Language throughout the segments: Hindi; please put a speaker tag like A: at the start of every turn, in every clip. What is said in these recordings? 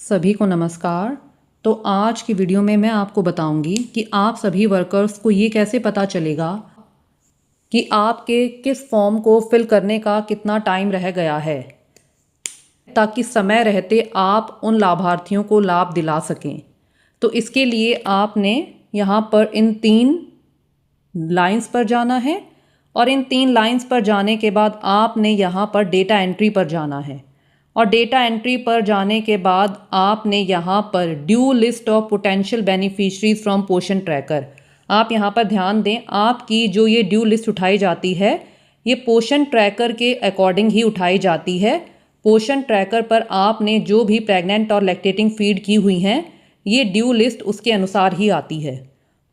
A: सभी को नमस्कार। तो आज की वीडियो में मैं आपको बताऊंगी कि आप सभी वर्कर्स को ये कैसे पता चलेगा कि आपके किस फॉर्म को फिल करने का कितना टाइम रह गया है, ताकि समय रहते आप उन लाभार्थियों को लाभ दिला सकें। तो इसके लिए आपने यहाँ पर इन 3 लाइंस पर जाना है और इन 3 लाइंस पर जाने के बाद आपने यहाँ पर डेटा एंट्री पर जाना है और डेटा एंट्री पर जाने के बाद आपने यहाँ पर due list of potential beneficiaries from Poshan tracker, आप यहाँ पर ध्यान दें, आपकी जो ये ड्यू लिस्ट उठाई जाती है ये पोषण ट्रैकर के अकॉर्डिंग ही उठाई जाती है। पोषण ट्रैकर पर आपने जो भी प्रेग्नेंट और लैक्टेटिंग फीड की हुई हैं ये ड्यू लिस्ट उसके अनुसार ही आती है।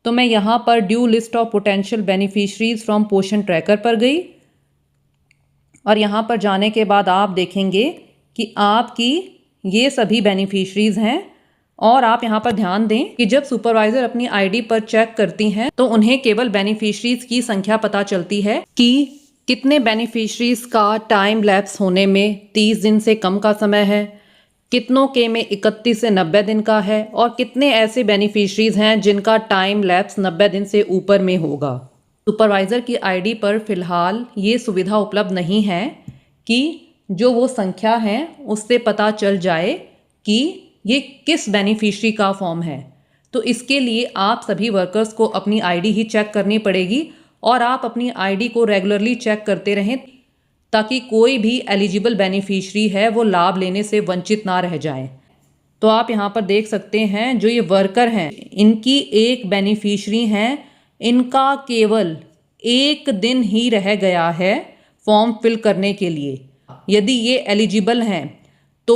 A: तो मैं यहाँ पर due list of potential beneficiaries from Poshan tracker पर गई और यहाँ पर जाने के बाद आप देखेंगे कि आपकी ये सभी बेनिफिशरीज हैं। और आप यहाँ पर ध्यान दें कि जब सुपरवाइजर अपनी आईडी पर चेक करती हैं तो उन्हें केवल बेनिफिशरीज की संख्या पता चलती है कि कितने बेनिफिशरीज का टाइम लैप्स होने में 30 दिन से कम का समय है, कितनों के में 31 से 90 दिन का है और कितने ऐसे बेनिफिशरीज हैं जिनका टाइम लैप्स 90 दिन से ऊपर में होगा। सुपरवाइज़र की आईडी पर फ़िलहाल ये सुविधा उपलब्ध नहीं है कि जो वो संख्या है उससे पता चल जाए कि ये किस बेनिफिशरी का फॉर्म है। तो इसके लिए आप सभी वर्कर्स को अपनी आईडी ही चेक करनी पड़ेगी और आप अपनी आईडी को रेगुलरली चेक करते रहें ताकि कोई भी एलिजिबल बेनिफिशरी है वो लाभ लेने से वंचित ना रह जाए। तो आप यहाँ पर देख सकते हैं जो ये वर्कर हैं इनकी एक बेनिफिशरी हैं, इनका केवल 1 दिन ही रह गया है फॉर्म फिल करने के लिए। यदि ये एलिजिबल हैं तो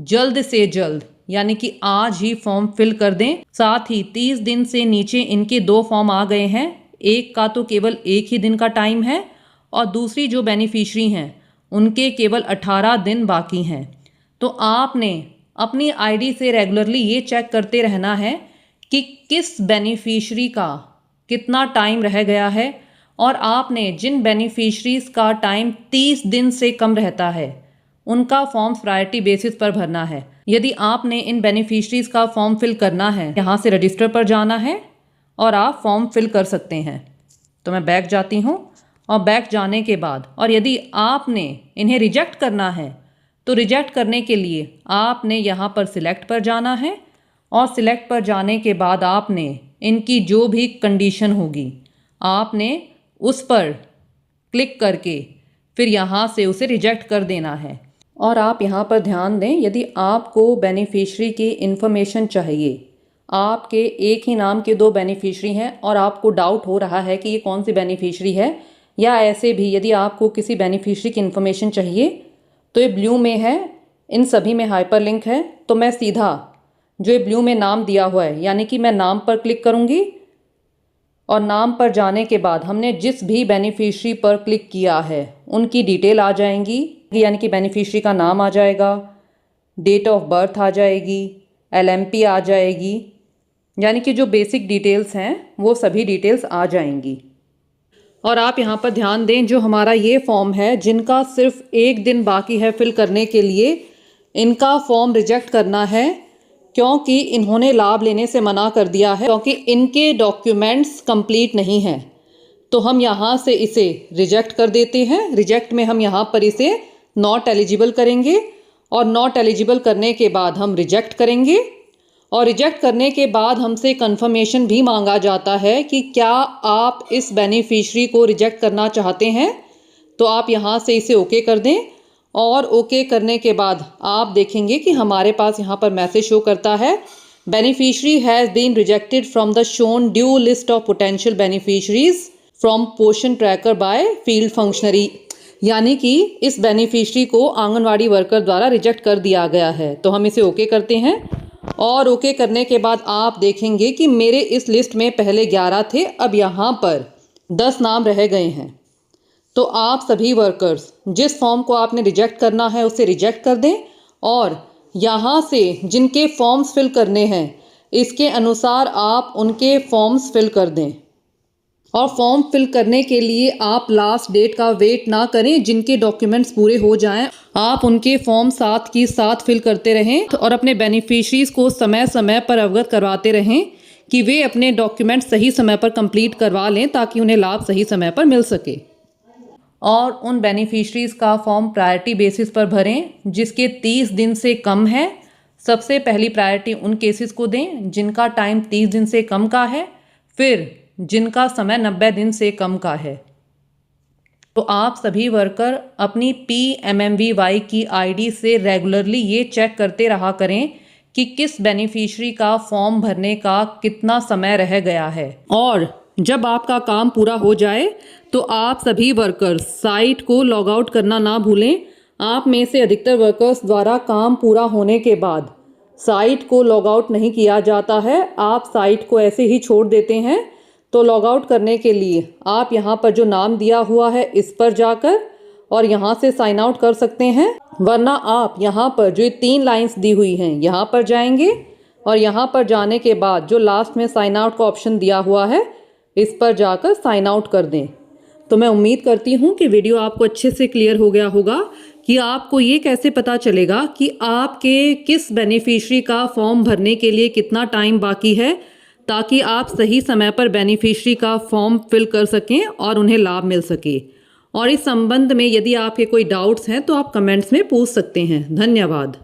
A: जल्द से जल्द यानी कि आज ही फॉर्म फिल कर दें। साथ ही 30 दिन से नीचे इनके 2 फॉर्म आ गए हैं, एक का तो केवल 1 ही दिन का टाइम है और दूसरी जो बेनिफिशरी हैं उनके केवल 18 दिन बाकी हैं। तो आपने अपनी आईडी से रेगुलरली ये चेक करते रहना है कि किस बेनिफिशरी का कितना टाइम रह गया है और आपने जिन बेनिफिशरीज का टाइम 30 दिन से कम रहता है उनका फॉर्म प्रायोरिटी बेसिस पर भरना है। यदि आपने इन बेनिफिशरीज का फॉर्म फिल करना है, यहाँ से रजिस्टर पर जाना है और आप फॉर्म फिल कर सकते हैं। तो मैं बैक जाती हूँ और बैक जाने के बाद और यदि आपने इन्हें रिजेक्ट करना है तो रिजेक्ट करने के लिए आपने यहाँ पर सिलेक्ट पर जाना है और सिलेक्ट पर जाने के बाद आपने इनकी जो भी कंडीशन होगी आपने उस पर क्लिक करके फिर यहाँ से उसे रिजेक्ट कर देना है। और आप यहाँ पर ध्यान दें, यदि आपको बेनिफिशरी की इन्फॉर्मेशन चाहिए, आपके एक ही नाम के 2 बेनिफिशरी हैं और आपको डाउट हो रहा है कि ये कौन सी बेनिफिशरी है, या ऐसे भी यदि आपको किसी बेनिफिशरी की इन्फॉर्मेशन चाहिए तो ये ब्लू में है, इन सभी में हाइपर लिंक है। तो मैं सीधा जो ये ब्लू में नाम दिया हुआ है यानी कि मैं नाम पर क्लिक करूँगी और नाम पर जाने के बाद हमने जिस भी बेनिफिशरी पर क्लिक किया है उनकी डिटेल आ जाएंगी, यानी कि बेनिफिशरी का नाम आ जाएगा, डेट ऑफ बर्थ आ जाएगी, LMP आ जाएगी, यानी कि जो बेसिक डिटेल्स हैं वो सभी डिटेल्स आ जाएंगी। और आप यहाँ पर ध्यान दें, जो हमारा ये फॉर्म है जिनका सिर्फ 1 दिन बाकी है फिल करने के लिए, इनका फॉर्म रिजेक्ट करना है क्योंकि इन्होंने लाभ लेने से मना कर दिया है, क्योंकि इनके डॉक्यूमेंट्स कंप्लीट नहीं हैं। तो हम यहाँ से इसे रिजेक्ट कर देते हैं। रिजेक्ट में हम यहाँ पर इसे नॉट एलिजिबल करेंगे और नॉट एलिजिबल करने के बाद हम रिजेक्ट करेंगे और रिजेक्ट करने के बाद हमसे कंफर्मेशन भी मांगा जाता है कि क्या आप इस बेनिफिशरी को रिजेक्ट करना चाहते हैं। तो आप यहाँ से इसे ओके कर दें और ओके करने के बाद आप देखेंगे कि हमारे पास यहाँ पर मैसेज शो करता है, beneficiary has been rejected from the shown due list of potential beneficiaries from Poshan tracker by field functionary, यानी कि इस बेनिफिशरी को आंगनवाड़ी वर्कर द्वारा रिजेक्ट कर दिया गया है। तो हम इसे ओके करते हैं और ओके करने के बाद आप देखेंगे कि मेरे इस लिस्ट में पहले 11 थे, अब यहाँ पर 10 नाम रह गए हैं। तो आप सभी वर्कर्स जिस फॉर्म को आपने रिजेक्ट करना है उसे रिजेक्ट कर दें और यहाँ से जिनके फॉर्म्स फिल करने हैं इसके अनुसार आप उनके फॉर्म्स फिल कर दें। और फॉर्म फिल करने के लिए आप लास्ट डेट का वेट ना करें। जिनके डॉक्यूमेंट्स पूरे हो जाएं आप उनके फॉर्म साथ की साथ फिल करते रहें और अपने बेनिफिशरीज को समय समय पर अवगत करवाते रहें कि वे अपने डॉक्यूमेंट सही समय पर कंप्लीट करवा लें ताकि उन्हें लाभ सही समय पर मिल सके। और उन बेनिफिशरीज का फॉर्म प्रायोरिटी बेसिस पर भरें जिसके 30 दिन से कम है। सबसे पहली प्रायोरिटी उन केसेस को दें जिनका टाइम 30 दिन से कम का है, फिर जिनका समय 90 दिन से कम का है। तो आप सभी वर्कर अपनी PMMVY की ID से रेगुलरली ये चेक करते रहा करें कि किस बेनिफिशरी का फॉर्म भरने का कितना समय रह गया है। और जब आपका काम पूरा हो जाए तो आप सभी वर्कर्स साइट को लॉग आउट करना ना भूलें। आप में से अधिकतर वर्कर्स द्वारा काम पूरा होने के बाद साइट को लॉग आउट नहीं किया जाता है, आप साइट को ऐसे ही छोड़ देते हैं। तो लॉग आउट करने के लिए आप यहाँ पर जो नाम दिया हुआ है इस पर जाकर और यहाँ से साइन आउट कर सकते हैं, वरना आप यहाँ पर जो 3 लाइंस दी हुई हैं यहाँ पर जाएंगे और यहाँ पर जाने के बाद जो लास्ट में साइन आउट का ऑप्शन दिया हुआ है इस पर जाकर साइन आउट कर दें। तो मैं उम्मीद करती हूँ कि वीडियो आपको अच्छे से क्लियर हो गया होगा कि आपको ये कैसे पता चलेगा कि आपके किस बेनिफिशरी का फॉर्म भरने के लिए कितना टाइम बाकी है, ताकि आप सही समय पर बेनिफिशरी का फॉर्म फिल कर सकें और उन्हें लाभ मिल सके। और इस संबंध में यदि आपके कोई डाउट्स हैं तो आप कमेंट्स में पूछ सकते हैं। धन्यवाद।